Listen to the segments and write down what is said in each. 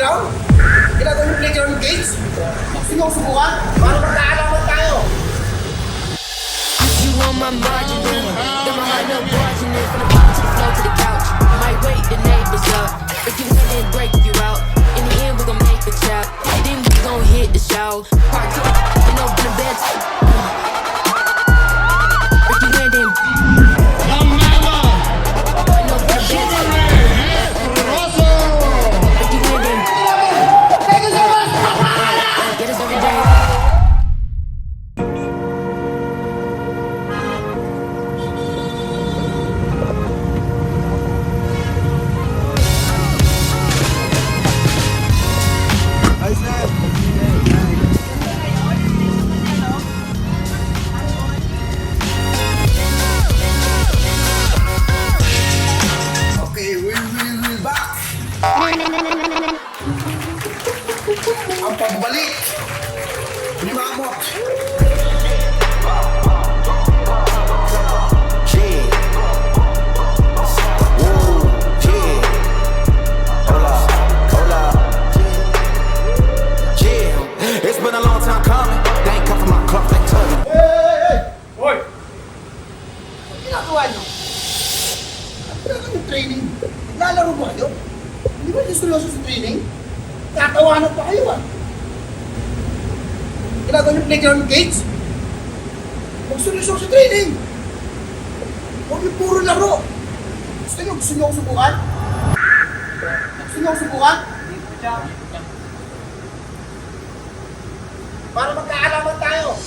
playground? Ginagawa yung playground gates? Gusto nyo subukan? Para magkaalaman tayo. You on my margin, got my heart no margin. From the pop to the floor to the couch. Might wake the neighbors up. If you win, then break you out. In the end, we gon' make the trap. Then we gon' hit the show. Part two, you know, in the bed. If you win, then. Okay, we'll back. Ang pagbalik ni Mamot. It's been a long time coming. They ain't come from my club, they tell me. Hoy! Ang ginagawa nyo? Ano yung training? Lalaro ba kayo? Hindi ba kayo seryoso sa training? Tatawanan pa kayo ah. Ginagawa nyo playground gates? Magseryoso sa training! Huwag yung puro laro! Gusto nyo ako subukan? Gusto nyo ako subukan? Para magkaalaman tayo!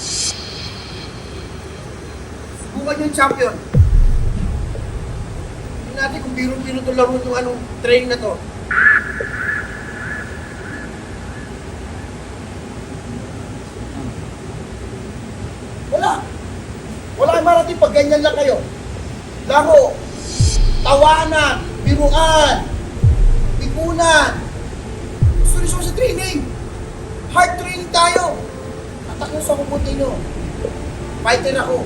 Subukan nyo yung champion. Tingnan natin kung biro-biro ito laro yung anong training na to. Wala kang marating pag ganyan lang kayo. Laro, tawanan, biruan, ikunan. Gusto sa training. Hard training tayo. Atak nyo sa kupunti nyo. Fighter ako.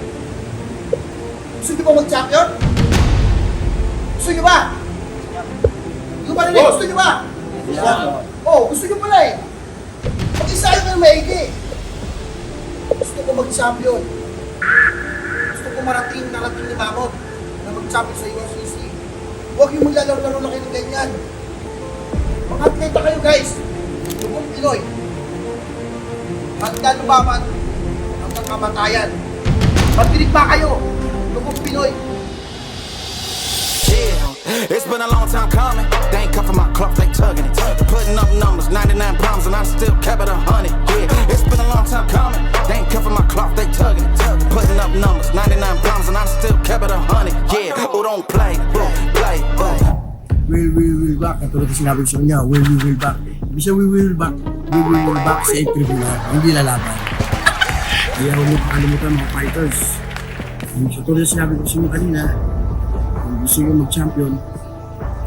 Gusto nyo ba mag-champion? Gusto nyo ba? Gusto ba rin? Gusto nyo ba? Oo, gusto nyo pala eh. Mag-isayo kayo maigi. Gusto ko mag-champion. Gusto ko narating ni Mamot na mag-champion sa USCC. Huwag yung maglalaro-laro na kayo ng ganyan. Mga atleta kayo guys. Lubong Pinoy. Handa lumaban hanggang kamatayan. Magdinig pa kayo. Lubong Pinoy. Yeah, it's been a long time coming. They ain't come from my club, they tugging it. Putting up numbers, 99 pounds, and I still kept it 100. Yeah, it's been a long time coming. They ain't come from my club, they tugging it. Putting up numbers, 99 pounds, and I still kept it 100. Yeah, who don't play, play. Will back. Katulad na sinabi ko sa kanya, will back. Ibig sabihin, we will back sa tribunal, hindi lalaban. Kaya huwag mo pakalimutan mga fighters. So, tulad na sinabi ko sa inyo kanina, kung gusto nyo mag-champion,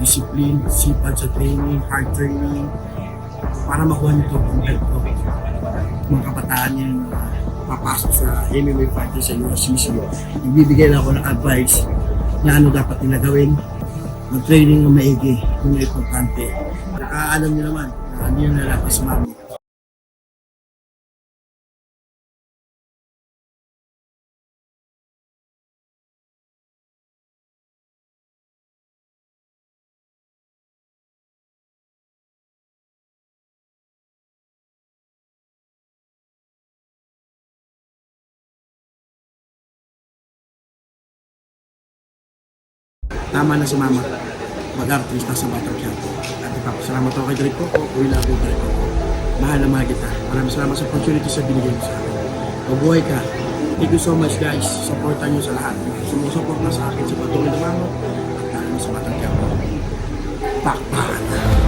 discipline, sipag sa training, hard training, para makuha nyo ito, ang belt ko. Mga kabataan yung papasok sa MMA fighters sa USCC. Nagbibigay na ako ng advice na ano dapat nila gawin. Mag-training ng maigi, yung na importante. Nakaalam nyo naman na hindi nyo nalapas sa mami. Tama na si Mama. Mag-artista sa Batang Quiapo. At ipapasalamat ako kay Director ko, Uy Labo Director ko. Mahal na mahal kita. Maraming salamat sa opportunity sa binigay mo sa akin. Mabuhay ka. Thank you so much guys. Supportan nyo sa lahat. Sumusuport na sa akin sa patuloy na Mama. At dahil sa Batang Quiapo. Pakpakan na.